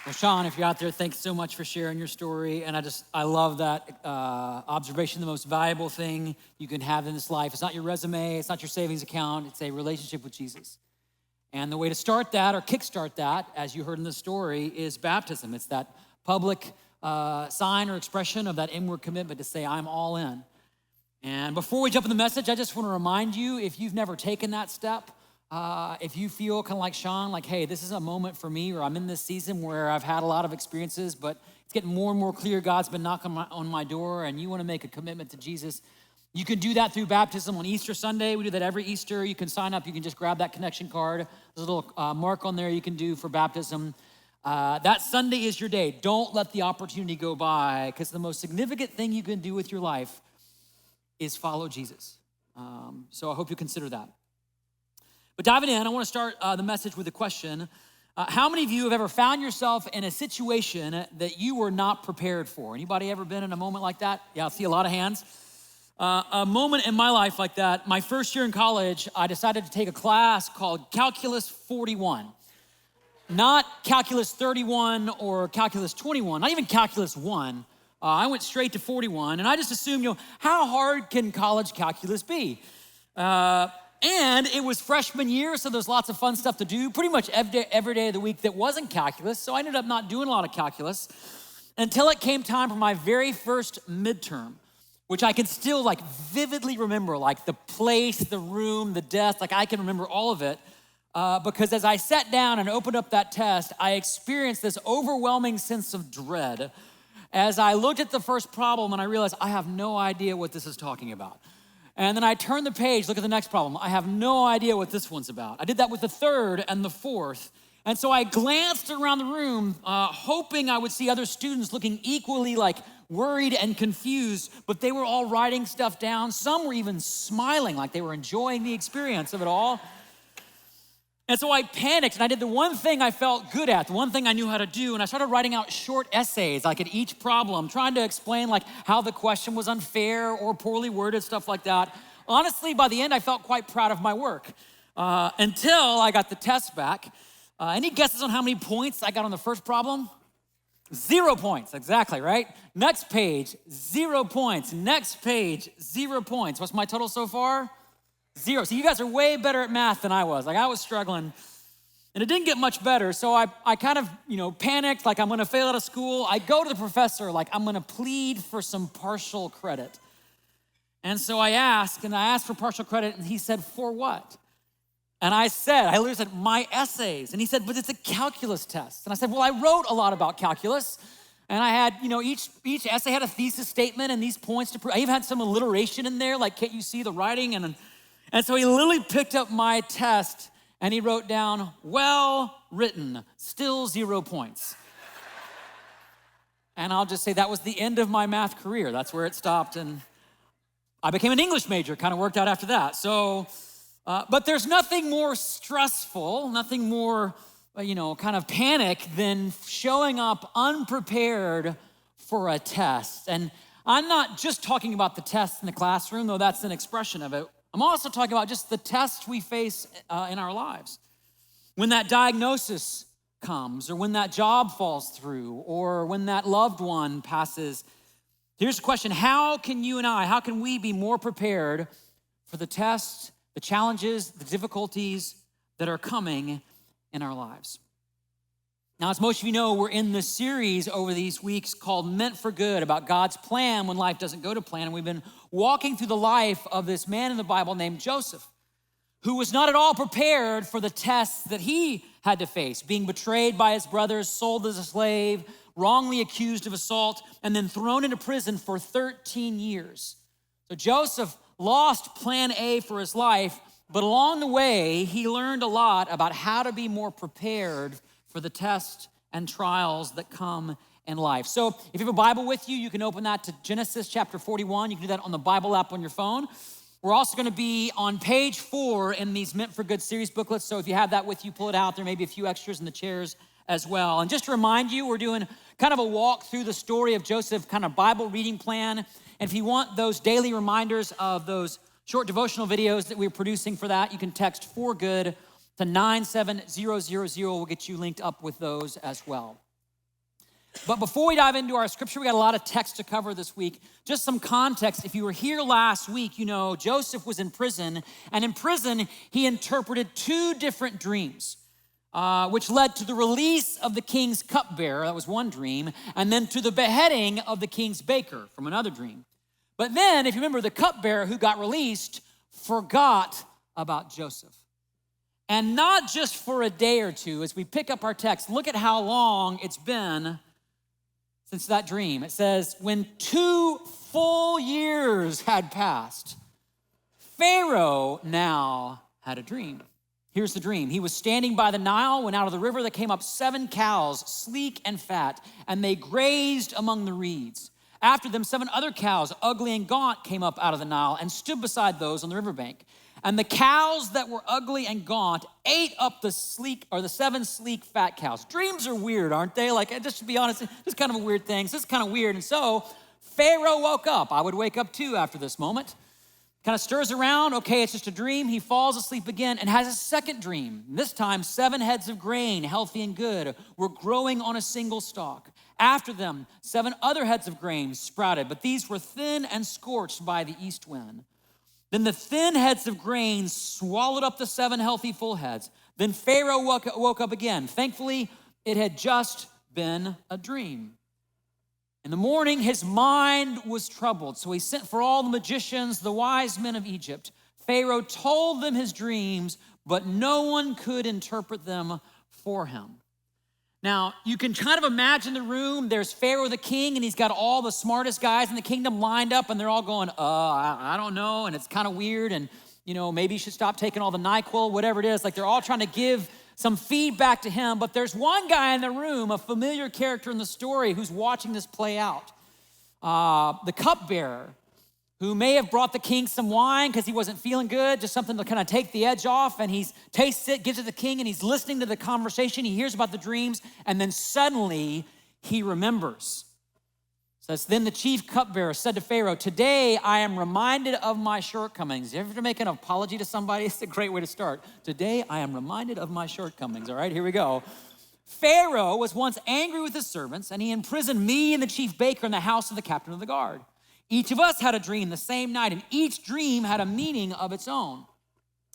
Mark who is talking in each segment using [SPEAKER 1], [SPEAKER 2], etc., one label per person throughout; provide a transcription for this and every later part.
[SPEAKER 1] Well, Sean, if you're out there, thanks so much for sharing your story. And I love that observation. The most valuable thing you can have in this life, it's not your resume, it's not your savings account, it's a relationship with Jesus. And the way to start that or kickstart that, as you heard in the story, is baptism. It's that public sign or expression of that inward commitment to say, I'm all in. And before we jump in the message, I just want to remind you, if you've never taken that step, if you feel kind of like Sean, like, hey, this is a moment for me, or I'm in this season where I've had a lot of experiences, but it's getting more and more clear God's been knocking on my door, and you want to make a commitment to Jesus, you can do that through baptism on Easter Sunday. We do that every Easter. You can sign up. You can just grab that connection card. There's a little mark on there you can do for baptism. That Sunday is your day. Don't let the opportunity go by, because the most significant thing you can do with your life is follow Jesus. So I hope you consider that. But diving in, I want to start the message with a question. How many of you have ever found yourself in a situation that you were not prepared for? Anybody ever been in a moment like that? Yeah, I see a lot of hands. A moment in my life like that, my first year in college, I decided to take a class called Calculus 41. Not Calculus 31 or Calculus 21, not even Calculus 1. I went straight to 41, and I just assumed, how hard can college calculus be? And it was freshman year, so there's lots of fun stuff to do, pretty much every day of the week that wasn't calculus, so I ended up not doing a lot of calculus until it came time for my very first midterm, which I can still vividly remember, the place, the room, the desk, I can remember all of it, because as I sat down and opened up that test, I experienced this overwhelming sense of dread as I looked at the first problem and I realized I have no idea what this is talking about. And then I turned the page, look at the next problem. I have no idea what this one's about. I did that with the third and the fourth. And so I glanced around the room, hoping I would see other students looking equally worried and confused, but they were all writing stuff down. Some were even smiling like they were enjoying the experience of it all. And so I panicked, and I did the one thing I felt good at, the one thing I knew how to do, and I started writing out short essays, at each problem, trying to explain how the question was unfair or poorly worded, stuff like that. Honestly, by the end, I felt quite proud of my work until I got the test back. Any guesses on how many points I got on the first problem? 0 points, exactly, right? Next page, 0 points. Next page, 0 points. What's my total so far? 0. So you guys are way better at math than I was. I was struggling, and it didn't get much better. So I kind of, panicked, I'm gonna fail out of school. I go to the professor, I'm gonna plead for some partial credit. And so I asked for partial credit, and he said, for what? And I literally said, my essays. And he said, but it's a calculus test. And I said, well, I wrote a lot about calculus. And I had, each essay had a thesis statement and these points to prove. I even had some alliteration in there, can't you see the writing? And so he literally picked up my test and he wrote down, well written, still 0 points. And I'll just say that was the end of my math career. That's where it stopped. And I became an English major, kind of worked out after that. So, but there's nothing more stressful, nothing more, kind of panic than showing up unprepared for a test. And I'm not just talking about the test in the classroom, though that's an expression of it. I'm also talking about just the tests we face in our lives. When that diagnosis comes, or when that job falls through, or when that loved one passes, here's the question: how can we be more prepared for the tests, the challenges, the difficulties that are coming in our lives? Now, as most of you know, we're in this series over these weeks called Meant for Good, about God's plan when life doesn't go to plan. And we've been walking through the life of this man in the Bible named Joseph, who was not at all prepared for the tests that he had to face, being betrayed by his brothers, sold as a slave, wrongly accused of assault, and then thrown into prison for 13 years. So Joseph lost plan A for his life, but along the way, he learned a lot about how to be more prepared for the tests and trials that come in life. So if you have a Bible with you, you can open that to Genesis chapter 41. You can do that on the Bible app on your phone. We're also gonna be on page 4 in these Meant for Good series booklets. So if you have that with you, pull it out. There may be a few extras in the chairs as well. And just to remind you, we're doing kind of a walk through the story of Joseph, kind of Bible reading plan. And if you want those daily reminders of those short devotional videos that we're producing for that, you can text 4GOOD to 97000. We'll get you linked up with those as well. But before we dive into our scripture, we got a lot of text to cover this week. Just some context. If you were here last week, you know Joseph was in prison, and in prison, he interpreted 2 different dreams, which led to the release of the king's cupbearer, that was one dream, and then to the beheading of the king's baker from another dream. But then, if you remember, the cupbearer who got released forgot about Joseph. And not just for a day or two. As we pick up our text, look at how long it's been since that dream. It says, when 2 full years had passed, Pharaoh now had a dream. Here's the dream. He was standing by the Nile when out of the river there came up 7 cows, sleek and fat, and they grazed among the reeds. After them, 7 other cows, ugly and gaunt, came up out of the Nile and stood beside those on the riverbank. And the cows that were ugly and gaunt ate up the 7 sleek, fat cows. Dreams are weird, aren't they? Like, just to be honest, it's kind of a weird thing. So it's kind of weird. And so Pharaoh woke up. I would wake up too after this moment. Kind of stirs around. Okay, it's just a dream. He falls asleep again and has a second dream. This time, 7 heads of grain, healthy and good, were growing on a single stalk. After them, 7 other heads of grain sprouted, but these were thin and scorched by the east wind. Then the thin heads of grain swallowed up the 7 healthy full heads. Then Pharaoh woke up again. Thankfully, it had just been a dream. In the morning, his mind was troubled, so he sent for all the magicians, the wise men of Egypt. Pharaoh told them his dreams, but no one could interpret them for him. Now, you can kind of imagine the room. There's Pharaoh the king, and he's got all the smartest guys in the kingdom lined up, and they're all going, I don't know, and it's kind of weird, and, maybe you should stop taking all the NyQuil, whatever it is. Like, they're all trying to give some feedback to him, but there's one guy in the room, a familiar character in the story, who's watching this play out. The cupbearer, who may have brought the king some wine because he wasn't feeling good, just something to kind of take the edge off, and he tastes it, gives it to the king, and he's listening to the conversation. He hears about the dreams, and then suddenly he remembers. It says, then the chief cupbearer said to Pharaoh, today I am reminded of my shortcomings. You ever make an apology to somebody? It's a great way to start. Today I am reminded of my shortcomings. All right, here we go. Pharaoh was once angry with his servants, and he imprisoned me and the chief baker in the house of the captain of the guard. Each of us had a dream the same night, and each dream had a meaning of its own.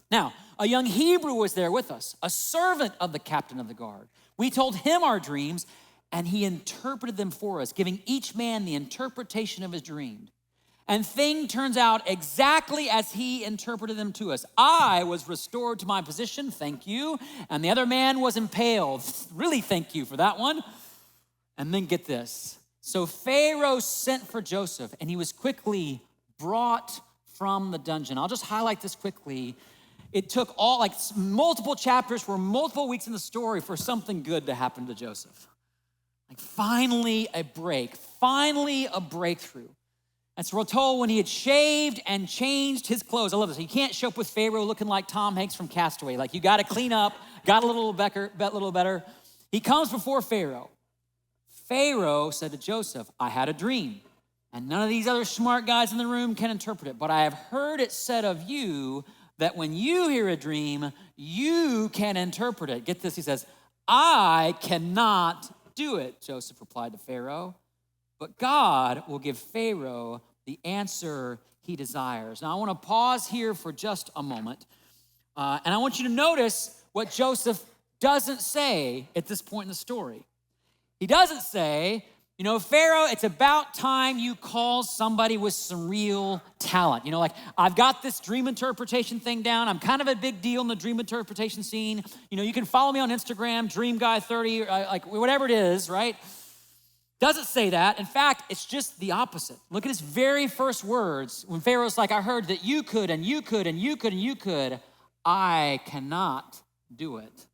[SPEAKER 1] Now, a young Hebrew was there with us, a servant of the captain of the guard. We told him our dreams, and he interpreted them for us, giving each man the interpretation of his dream. And thing turns out exactly as he interpreted them to us. I was restored to my position, thank you, and the other man was impaled. Really, thank you for that one. And then get this. So Pharaoh sent for Joseph, and he was quickly brought from the dungeon. I'll just highlight this quickly. It took multiple chapters, for multiple weeks in the story for something good to happen to Joseph. Finally a break, finally a breakthrough. And so we're told when he had shaved and changed his clothes. I love this. You can't show up with Pharaoh looking like Tom Hanks from Castaway. You got to clean up, got a little better. He comes before Pharaoh. Pharaoh said to Joseph, I had a dream, and none of these other smart guys in the room can interpret it, but I have heard it said of you that when you hear a dream, you can interpret it. Get this, he says, I cannot do it, Joseph replied to Pharaoh, but God will give Pharaoh the answer he desires. Now, I want to pause here for just a moment, and I want you to notice what Joseph doesn't say at this point in the story. He doesn't say, Pharaoh, it's about time you call somebody with some real talent. I've got this dream interpretation thing down. I'm kind of a big deal in the dream interpretation scene. You can follow me on Instagram, DreamGuy30, whatever it is, right? Doesn't say that. In fact, it's just the opposite. Look at his very first words. When Pharaoh's like, I heard that you could, and you could, and you could, and you could. I cannot do it.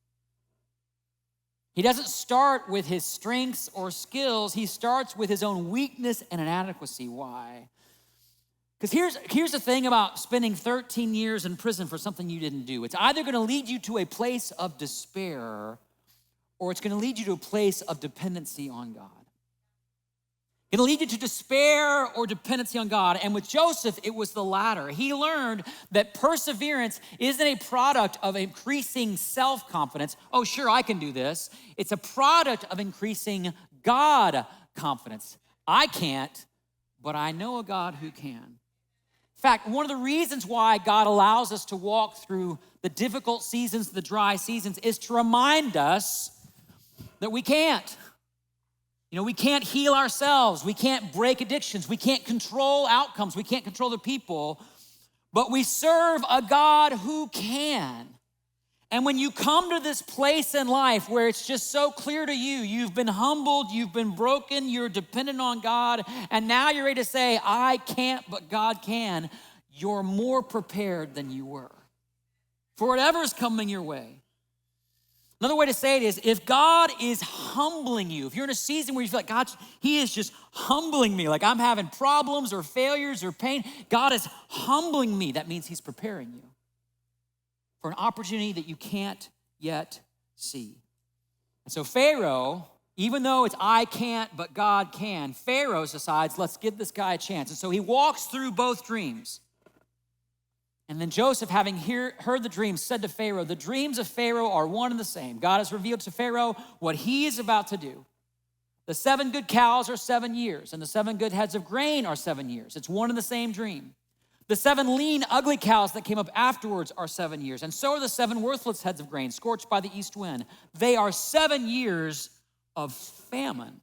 [SPEAKER 1] He doesn't start with his strengths or skills. He starts with his own weakness and inadequacy. Why? Because here's the thing about spending 13 years in prison for something you didn't do. It's either going to lead you to a place of despair, or it's going to lead you to a place of dependency on God. It'll lead you to despair or dependency on God. And with Joseph, it was the latter. He learned that perseverance isn't a product of increasing self-confidence. Oh, sure, I can do this. It's a product of increasing God confidence. I can't, but I know a God who can. In fact, one of the reasons why God allows us to walk through the difficult seasons, the dry seasons, is to remind us that we can't. We can't heal ourselves. We can't break addictions. We can't control outcomes. We can't control the people, but we serve a God who can. And when you come to this place in life where it's just so clear to you, you've been humbled, you've been broken, you're dependent on God, and now you're ready to say, I can't, but God can, you're more prepared than you were for whatever's coming your way. Another way to say it is, if God is humbling you, if you're in a season where you feel like God, he is just humbling me, like I'm having problems or failures or pain, God is humbling me, that means he's preparing you for an opportunity that you can't yet see. And so Pharaoh, even though it's I can't, but God can, Pharaoh decides, let's give this guy a chance. And so he walks through both dreams. And then Joseph, having heard the dreams, said to Pharaoh, the dreams of Pharaoh are one and the same. God has revealed to Pharaoh what he is about to do. The 7 good cows are 7 years, and the 7 good heads of grain are 7 years. It's one and the same dream. The 7 lean, ugly cows that came up afterwards are 7 years, and so are the 7 worthless heads of grain, scorched by the east wind. They are 7 years of famine.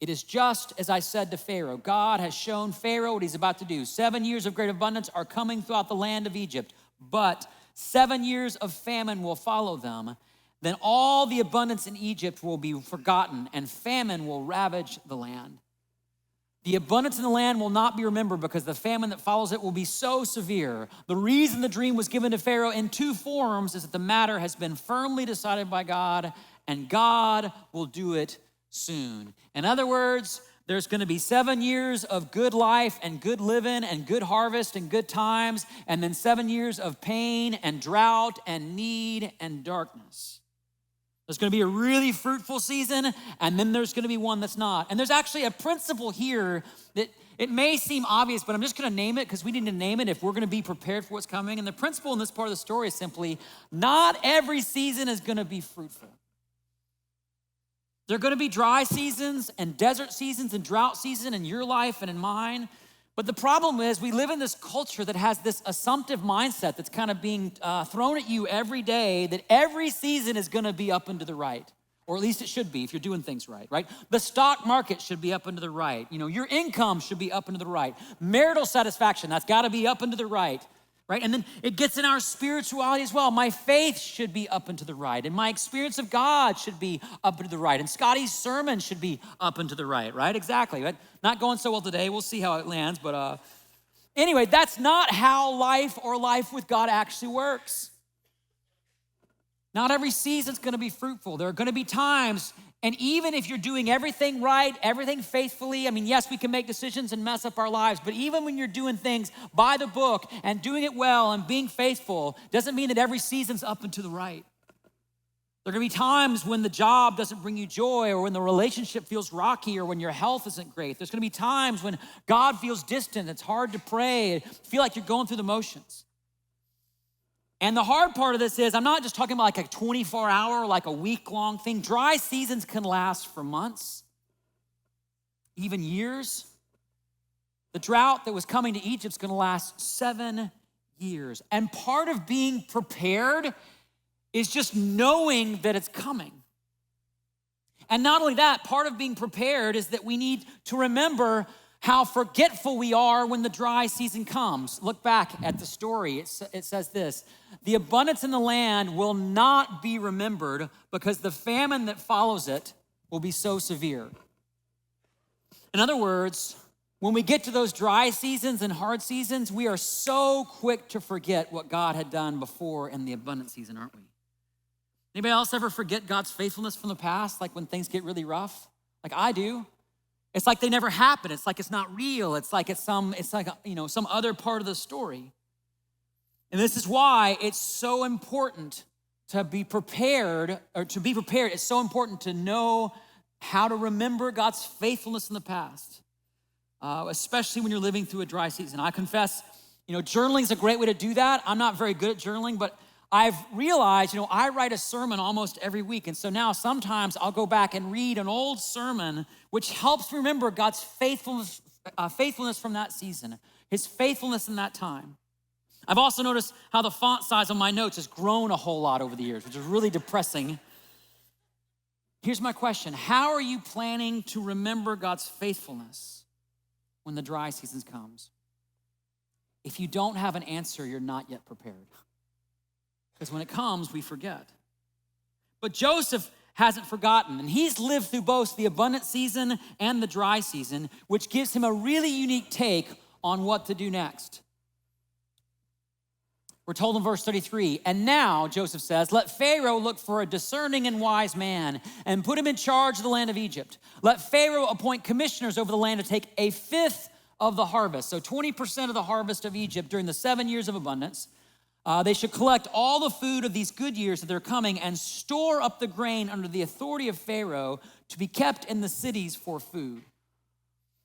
[SPEAKER 1] It is just as I said to Pharaoh. God has shown Pharaoh what he's about to do. 7 years of great abundance are coming throughout the land of Egypt, but 7 years of famine will follow them. Then all the abundance in Egypt will be forgotten, and famine will ravage the land. The abundance in the land will not be remembered because the famine that follows it will be so severe. The reason the dream was given to Pharaoh in 2 forms is that the matter has been firmly decided by God, and God will do it soon. In other words, there's going to be 7 years of good life and good living and good harvest and good times, and then 7 years of pain and drought and need and darkness. There's going to be a really fruitful season, and then there's going to be one that's not. And there's actually a principle here that it may seem obvious, but I'm just going to name it because we need to name it if we're going to be prepared for what's coming. And the principle in this part of the story is simply, not every season is going to be fruitful. There are going to be dry seasons and desert seasons and drought season in your life and in mine. But the problem is we live in this culture that has this assumptive mindset that's kind of being thrown at you every day, that every season is going to be up and to the right, or at least it should be if you're doing things right? The stock market should be up and to the right. Your income should be up and to the right. Marital satisfaction, that's got to be up and to the right? And then it gets in our spirituality as well. My faith should be up and to the right, and my experience of God should be up and to the right, and Scotty's sermon should be up and to the right? Exactly. Right? Not going so well today. We'll see how it lands, but anyway, that's not how life or life with God actually works. Not every season's going to be fruitful. There are going to be times, and even if you're doing everything right, everything faithfully, yes, we can make decisions and mess up our lives, but even when you're doing things by the book and doing it well and being faithful, doesn't mean that every season's up and to the right. There are going to be times when the job doesn't bring you joy, or when the relationship feels rocky, or when your health isn't great. There's going to be times when God feels distant, it's hard to pray, feel like you're going through the motions. And the hard part of this is, I'm not just talking about like a 24-hour, like a week-long thing. Dry seasons can last for months, even years. The drought that was coming to Egypt is going to last 7 years. And part of being prepared is just knowing that it's coming. And not only that, part of being prepared is that we need to remember how forgetful we are when the dry season comes. Look back at the story. It says this: the abundance in the land will not be remembered because the famine that follows it will be so severe. In other words, when we get to those dry seasons and hard seasons, we are so quick to forget what God had done before in the abundant season, aren't we? Anybody else ever forget God's faithfulness from the past, like when things get really rough? Like I do. It's like they never happened. It's like it's not real. It's like some other part of the story. And this is why it's so important to be prepared, it's so important to know how to remember God's faithfulness in the past, especially when you're living through a dry season. I confess, journaling is a great way to do that. I'm not very good at journaling, but I've realized, I write a sermon almost every week. And so now sometimes I'll go back and read an old sermon, which helps remember God's faithfulness from that season, his faithfulness in that time. I've also noticed how the font size on my notes has grown a whole lot over the years, which is really depressing. Here's my question. How are you planning to remember God's faithfulness when the dry season comes? If you don't have an answer, you're not yet prepared. Because when it comes, we forget. But Joseph hasn't forgotten, and he's lived through both the abundant season and the dry season, which gives him a really unique take on what to do next. We're told in verse 33, and now, Joseph says, let Pharaoh look for a discerning and wise man and put him in charge of the land of Egypt. Let Pharaoh appoint commissioners over the land to take a fifth of the harvest, so 20% of the harvest of Egypt during the 7 years of abundance. They should collect all the food of these good years that they're coming and store up the grain under the authority of Pharaoh to be kept in the cities for food.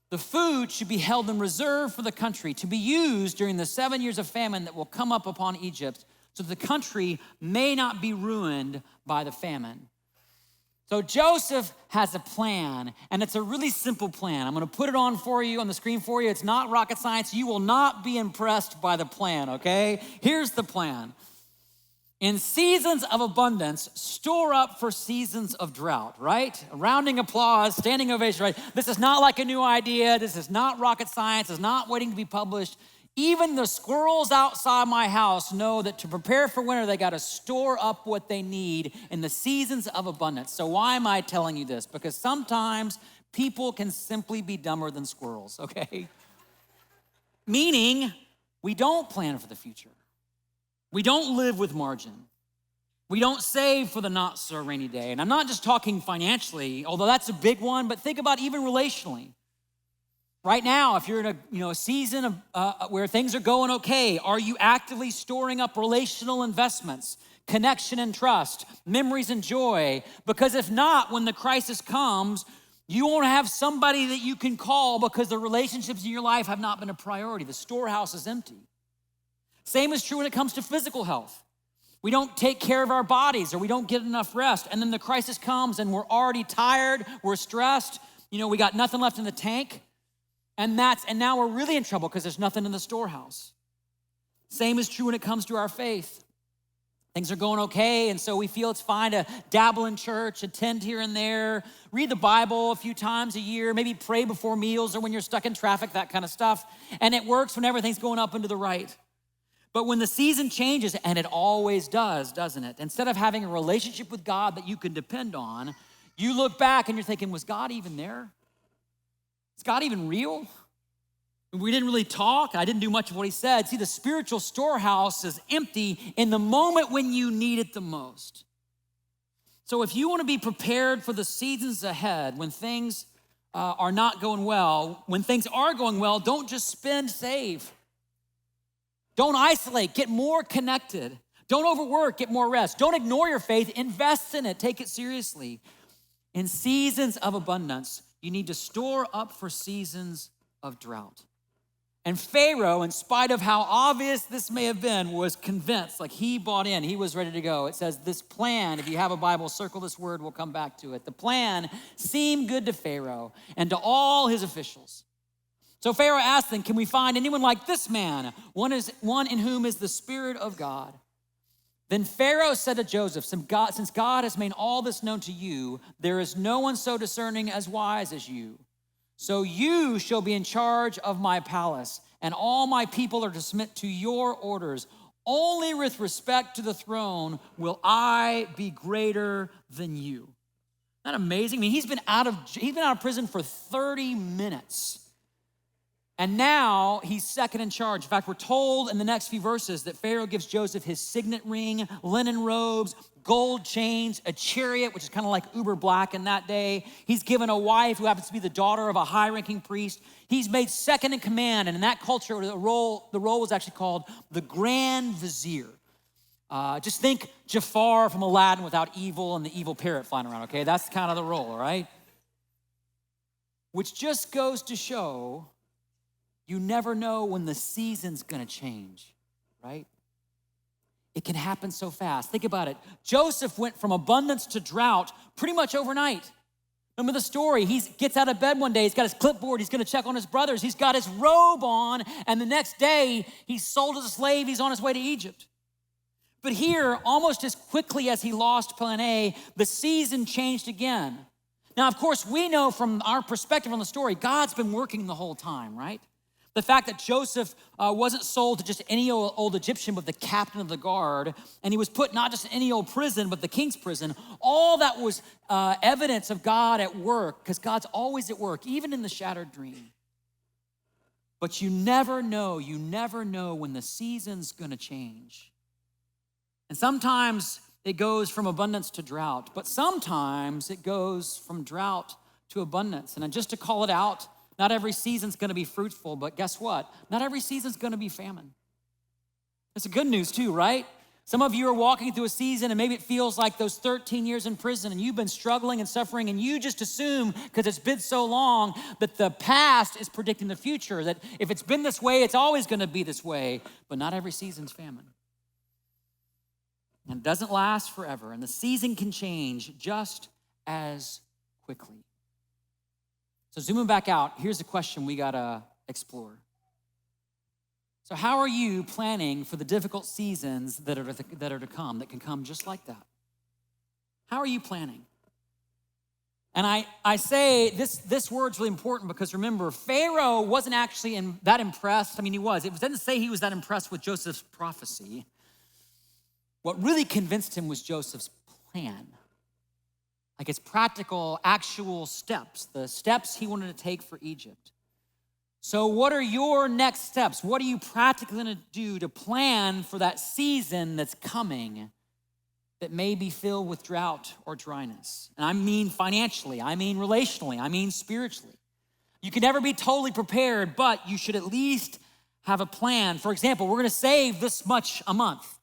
[SPEAKER 1] The food should be held in reserve for the country to be used during the 7 years of famine that will come up upon Egypt, so the country may not be ruined by the famine. So Joseph has a plan, and it's a really simple plan. I'm gonna put it on the screen for you. It's not rocket science. You will not be impressed by the plan, okay? Here's the plan. In seasons of abundance, store up for seasons of drought, right? A rounding applause, standing ovation, right? This is not like a new idea. This is not rocket science. It's not waiting to be published. Even the squirrels outside my house know that to prepare for winter, they got to store up what they need in the seasons of abundance. So why am I telling you this? Because sometimes people can simply be dumber than squirrels, okay? Meaning, we don't plan for the future. We don't live with margin. We don't save for the not so rainy day. And I'm not just talking financially, although that's a big one, but think about even relationally. Right now, if you're in a season of where things are going okay, are you actively storing up relational investments, connection and trust, memories and joy? Because if not, when the crisis comes, you won't have somebody that you can call because the relationships in your life have not been a priority. The storehouse is empty. Same is true when it comes to physical health. We don't take care of our bodies or we don't get enough rest. And then the crisis comes and we're already tired, we're stressed, we got nothing left in the tank. And now we're really in trouble because there's nothing in the storehouse. Same is true when it comes to our faith. Things are going okay, and so we feel it's fine to dabble in church, attend here and there, read the Bible a few times a year, maybe pray before meals or when you're stuck in traffic, that kind of stuff. And it works when everything's going up and to the right. But when the season changes, and it always does, doesn't it? Instead of having a relationship with God that you can depend on, you look back and you're thinking, was God even there? Is God even real? We didn't really talk. I didn't do much of what he said. See, the spiritual storehouse is empty in the moment when you need it the most. So if you want to be prepared for the seasons ahead, when things are not going well, when things are going well, don't just spend, save. Don't isolate, get more connected. Don't overwork, get more rest. Don't ignore your faith, invest in it, take it seriously. In seasons of abundance, you need to store up for seasons of drought. And Pharaoh, in spite of how obvious this may have been, was convinced, like he bought in, he was ready to go. It says this plan, if you have a Bible, circle this word, we'll come back to it. The plan seemed good to Pharaoh and to all his officials. So Pharaoh asked them, can we find anyone like this man, one in whom is the Spirit of God? Then Pharaoh said to Joseph, since God has made all this known to you, there is no one so discerning as wise as you. So you shall be in charge of my palace, and all my people are to submit to your orders. Only with respect to the throne will I be greater than you. Isn't that amazing? I mean, he's been out of prison for 30 minutes. And now he's second in charge. In fact, we're told in the next few verses that Pharaoh gives Joseph his signet ring, linen robes, gold chains, a chariot, which is kind of like uber black in that day. He's given a wife who happens to be the daughter of a high-ranking priest. He's made second in command, and in that culture, the role was actually called the Grand Vizier. Just think Jafar from Aladdin without evil and the evil parrot flying around, okay? That's kind of the role, all right? Which just goes to show you never know when the season's gonna change, right? It can happen so fast. Think about it. Joseph went from abundance to drought pretty much overnight. Remember the story. He gets out of bed one day. He's got his clipboard. He's going to check on his brothers. He's got his robe on. And the next day, he's sold as a slave. He's on his way to Egypt. But here, almost as quickly as he lost plan A, the season changed again. Now, of course, we know from our perspective on the story, God's been working the whole time, right? The fact that Joseph wasn't sold to just any old Egyptian, but the captain of the guard, and he was put not just in any old prison, but the king's prison, all that was evidence of God at work, because God's always at work, even in the shattered dream. But you never know when the season's gonna change. And sometimes it goes from abundance to drought, but sometimes it goes from drought to abundance. And just to call it out, not every season's gonna be fruitful, but guess what? Not every season's gonna be famine. That's the good news too, right? Some of you are walking through a season and maybe it feels like those 13 years in prison and you've been struggling and suffering and you just assume, because it's been so long, that the past is predicting the future, that if it's been this way, it's always gonna be this way, but not every season's famine. And it doesn't last forever, and the season can change just as quickly. So zooming back out, here's the question we gotta explore. So how are you planning for the difficult seasons that are to come, that can come just like that? How are you planning? And I say this word's really important because remember, Pharaoh wasn't actually that impressed. I mean, he was. It didn't say he was that impressed with Joseph's prophecy. What really convinced him was Joseph's plan. Like his practical, actual steps, the steps he wanted to take for Egypt. So what are your next steps? What are you practically gonna do to plan for that season that's coming that may be filled with drought or dryness? And I mean financially, I mean relationally, I mean spiritually. You can never be totally prepared, but you should at least have a plan. For example, we're gonna save this much a month.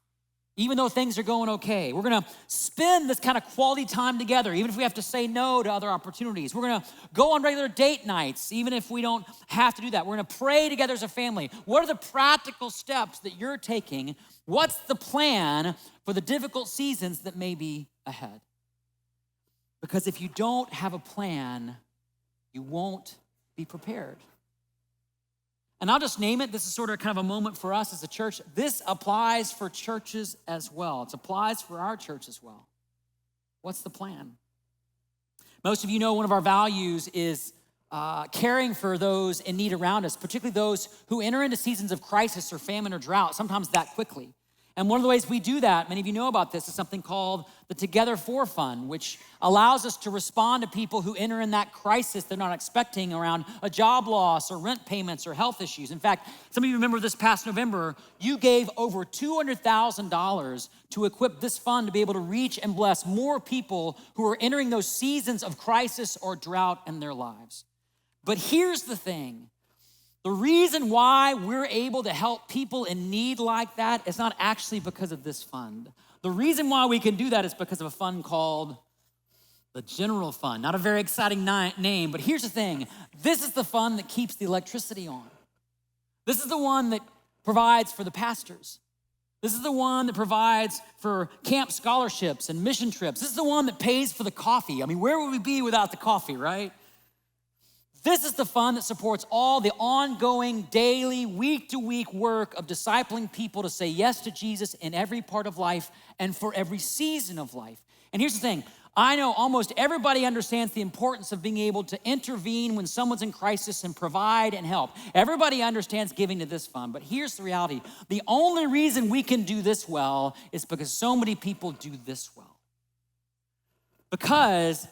[SPEAKER 1] Even though things are going okay. We're gonna spend this kind of quality time together, even if we have to say no to other opportunities. We're gonna go on regular date nights, even if we don't have to do that. We're gonna pray together as a family. What are the practical steps that you're taking? What's the plan for the difficult seasons that may be ahead? Because if you don't have a plan, you won't be prepared. And I'll just name it. This is sort of kind of a moment for us as a church. This applies for churches as well. It applies for our church as well. What's the plan? Most of you know one of our values is caring for those in need around us, particularly those who enter into seasons of crisis or famine or drought, sometimes that quickly. And one of the ways we do that, many of you know about this, is something called the Together For Fund, which allows us to respond to people who enter in that crisis they're not expecting around a job loss or rent payments or health issues. In fact, some of you remember this past November, you gave over $200,000 to equip this fund to be able to reach and bless more people who are entering those seasons of crisis or drought in their lives. But here's the thing. The reason why we're able to help people in need like that is not actually because of this fund. The reason why we can do that is because of a fund called the General Fund. Not a very exciting name, but here's the thing. This is the fund that keeps the electricity on. This is the one that provides for the pastors. This is the one that provides for camp scholarships and mission trips. This is the one that pays for the coffee. I mean, where would we be without the coffee, right? This is the fund that supports all the ongoing, daily, week-to-week work of discipling people to say yes to Jesus in every part of life and for every season of life. And here's the thing. I know almost everybody understands the importance of being able to intervene when someone's in crisis and provide and help. Everybody understands giving to this fund, but here's the reality. The only reason we can do this well is because so many people do this well. Because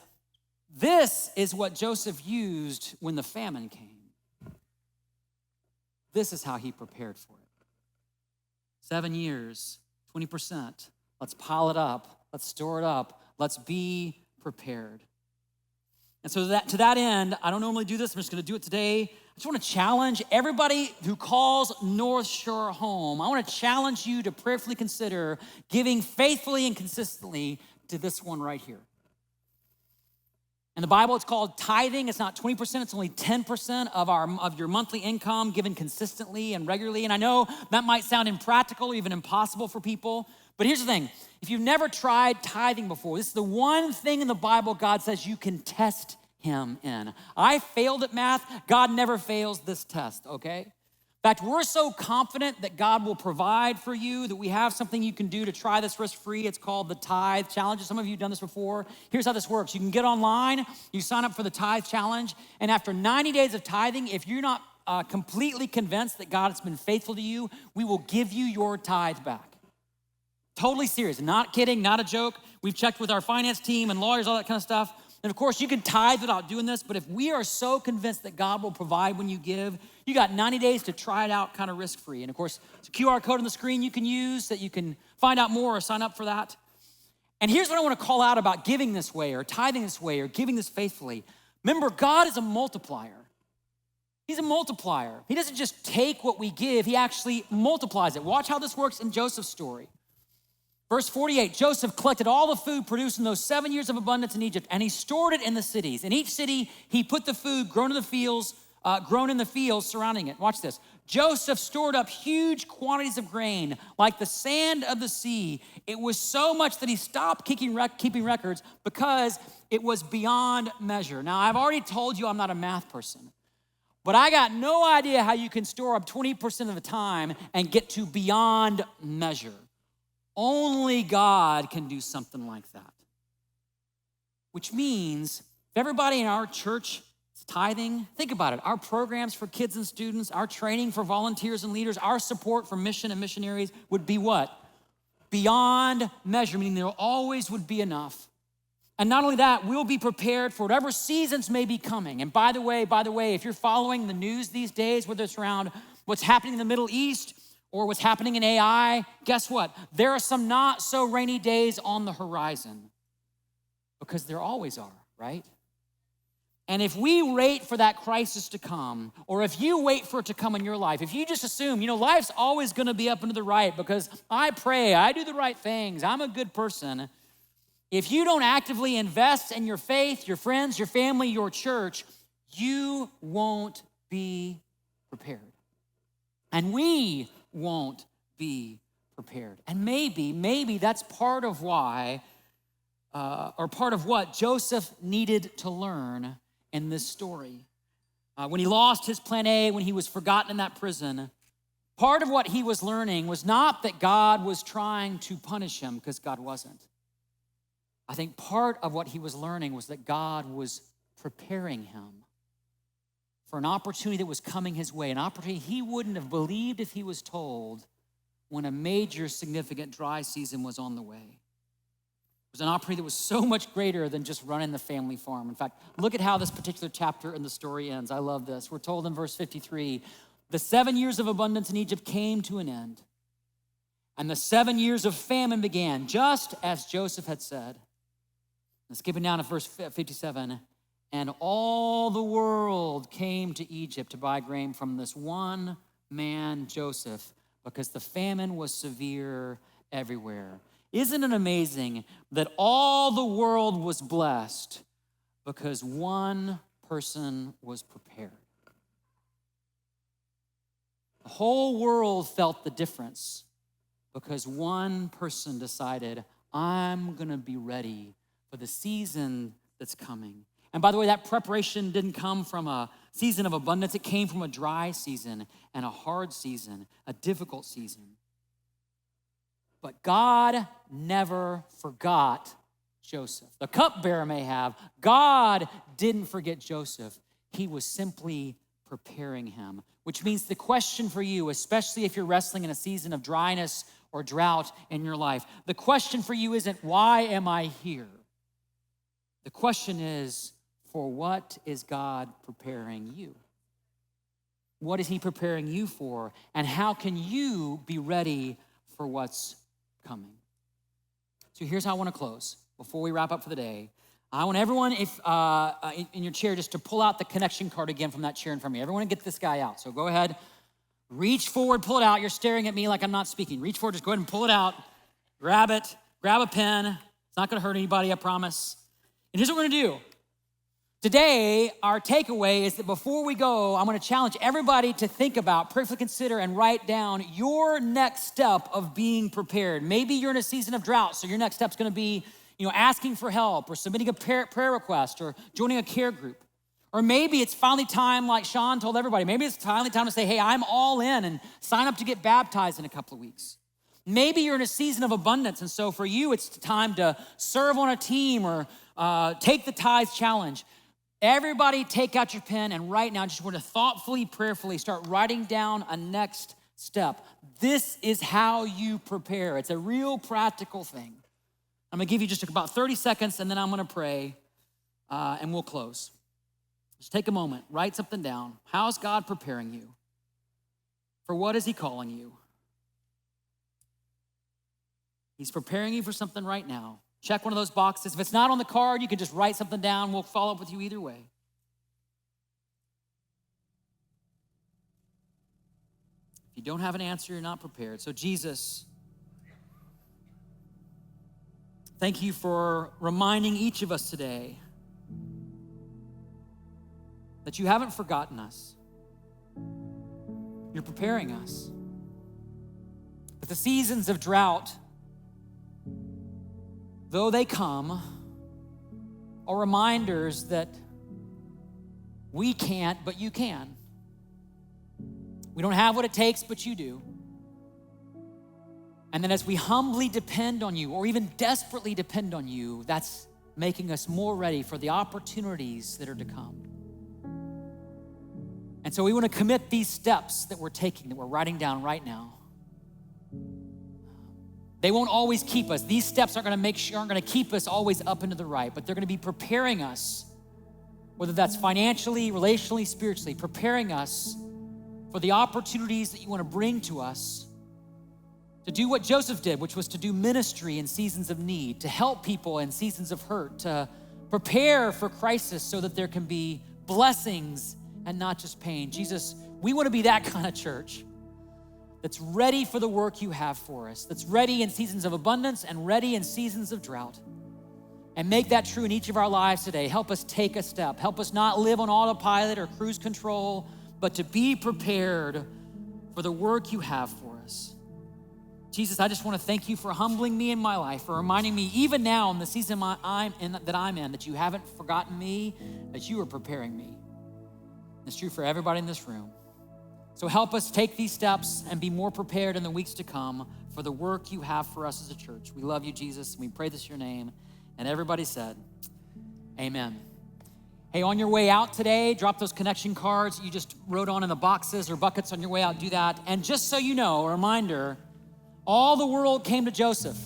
[SPEAKER 1] this is what Joseph used when the famine came. This is how he prepared for it. 7 years, 20%. Let's pile it up. Let's store it up. Let's be prepared. And so to that end, I don't normally do this. I'm just going to do it today. I just want to challenge everybody who calls North Shore home. I want to challenge you to prayerfully consider giving faithfully and consistently to this one right here. In the Bible, it's called tithing. It's not 20%, it's only 10% of your monthly income given consistently and regularly. And I know that might sound impractical or even impossible for people, But here's the thing. If you've never tried tithing before, this is the one thing in the Bible God says you can test him in. I failed at math. God never fails this test, okay? In fact, we're so confident that God will provide for you that we have something you can do to try this risk-free. It's called the Tithe Challenge. Some of you have done this before. Here's how this works. You can get online, you sign up for the Tithe Challenge, and after 90 days of tithing, if you're not completely convinced that God has been faithful to you, we will give you your tithe back. Totally serious, not kidding, not a joke. We've checked with our finance team and lawyers, all that kind of stuff. And of course, you can tithe without doing this, but if we are so convinced that God will provide when you give, you got 90 days to try it out kind of risk-free. And of course, it's a QR code on the screen you can use that you can find out more or sign up for that. And here's what I want to call out about giving this way or tithing this way or giving this faithfully. Remember, God is a multiplier. He's a multiplier. He doesn't just take what we give, he actually multiplies it. Watch how this works in Joseph's story. Verse 48, Joseph collected all the food produced in those 7 years of abundance in Egypt, and he stored it in the cities. In each city, he put the food grown in the fields surrounding it. Watch this. Joseph stored up huge quantities of grain, like the sand of the sea. It was so much that he stopped keeping records because it was beyond measure. Now, I've already told you I'm not a math person, but I got no idea how you can store up 20% of the time and get to beyond measure. Only God can do something like that. Which means if everybody in our church is tithing, think about it. Our programs for kids and students, our training for volunteers and leaders, our support for mission and missionaries would be what? Beyond measure, meaning there always would be enough. And not only that, we'll be prepared for whatever seasons may be coming. And by the way, if you're following the news these days, whether it's around what's happening in the Middle East or what's happening in AI, guess what? There are some not so rainy days on the horizon because there always are, right? And if we wait for that crisis to come, or if you wait for it to come in your life, if you just assume, life's always gonna be up and to the right because I pray, I do the right things, I'm a good person. If you don't actively invest in your faith, your friends, your family, your church, you won't be prepared. And we won't be prepared. And maybe that's part of why, or part of what Joseph needed to learn in this story. When he lost his plan A, when he was forgotten in that prison, part of what he was learning was not that God was trying to punish him, because God wasn't. I think part of what he was learning was that God was preparing him for an opportunity that was coming his way, an opportunity he wouldn't have believed if he was told when a major significant dry season was on the way. It was an opportunity that was so much greater than just running the family farm. In fact, look at how this particular chapter in the story ends. I love this. We're told in verse 53, the 7 years of abundance in Egypt came to an end, and the 7 years of famine began, just as Joseph had said. And skipping down to verse 57, and all the world came to Egypt to buy grain from this one man, Joseph, because the famine was severe everywhere. Isn't it amazing that all the world was blessed because one person was prepared? The whole world felt the difference because one person decided, I'm gonna be ready for the season that's coming. And by the way, that preparation didn't come from a season of abundance. It came from a dry season and a hard season, a difficult season. But God never forgot Joseph. The cupbearer may have. God didn't forget Joseph. He was simply preparing him, which means the question for you, especially if you're wrestling in a season of dryness or drought in your life, the question for you isn't, why am I here? The question is, for what is God preparing you? What is he preparing you for? And how can you be ready for what's coming? So here's how I want to close. Before we wrap up for the day, I want everyone, if in your chair, just to pull out the connection card again from that chair in front of me. Everyone get this guy out. So go ahead, reach forward, pull it out. You're staring at me like I'm not speaking. Reach forward, just go ahead and pull it out. Grab it, grab a pen. It's not going to hurt anybody, I promise. And here's what we're going to do. Today, our takeaway is that before we go, I'm gonna challenge everybody to think about, prayerfully consider, and write down your next step of being prepared. Maybe you're in a season of drought, so your next step's gonna be asking for help or submitting a prayer request or joining a care group. Or maybe it's finally time, like Sean told everybody, maybe it's finally time to say, hey, I'm all in and sign up to get baptized in a couple of weeks. Maybe you're in a season of abundance, and so for you, it's time to serve on a team or take the tithes challenge. Everybody take out your pen and right now, just want to thoughtfully, prayerfully start writing down a next step. This is how you prepare. It's a real practical thing. I'm gonna give you just about 30 seconds and then I'm gonna pray and we'll close. Just take a moment, write something down. How's God preparing you? For what is he calling you? He's preparing you for something right now. Check one of those boxes. If it's not on the card, you can just write something down. We'll follow up with you either way. If you don't have an answer, you're not prepared. So Jesus, thank you for reminding each of us today that you haven't forgotten us. You're preparing us. But the seasons of drought, though they come, are reminders that we can't, but you can. We don't have what it takes, but you do. And then as we humbly depend on you, or even desperately depend on you, that's making us more ready for the opportunities that are to come. And so we want to commit these steps that we're taking, that we're writing down right now. They won't always keep us. These steps aren't going to keep us always up and to the right, but they're going to be preparing us, whether that's financially, relationally, spiritually, preparing us for the opportunities that you want to bring to us to do what Joseph did, which was to do ministry in seasons of need, to help people in seasons of hurt, to prepare for crisis so that there can be blessings and not just pain. Jesus, we want to be that kind of church that's ready for the work you have for us, that's ready in seasons of abundance and ready in seasons of drought. And make that true in each of our lives today. Help us take a step. Help us not live on autopilot or cruise control, but to be prepared for the work you have for us. Jesus, I just want to thank you for humbling me in my life, for reminding me even now in the season that I'm in, that you haven't forgotten me, that you are preparing me. It's true for everybody in this room. So help us take these steps and be more prepared in the weeks to come for the work you have for us as a church. We love you, Jesus, and we pray this in your name. And everybody said, amen. Hey, on your way out today, drop those connection cards you just wrote on in the boxes or buckets on your way out, do that. And just so you know, a reminder, all the world came to Joseph.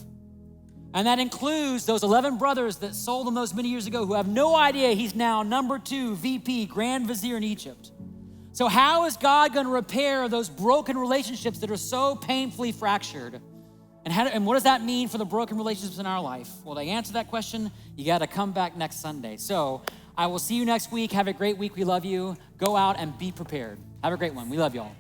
[SPEAKER 1] And that includes those 11 brothers that sold him those many years ago who have no idea he's now number 2 VP, Grand Vizier in Egypt. So how is God gonna repair those broken relationships that are so painfully fractured? And what does that mean for the broken relationships in our life? Well, to answer that question, you gotta come back next Sunday. So I will see you next week. Have a great week. We love you. Go out and be prepared. Have a great one. We love y'all.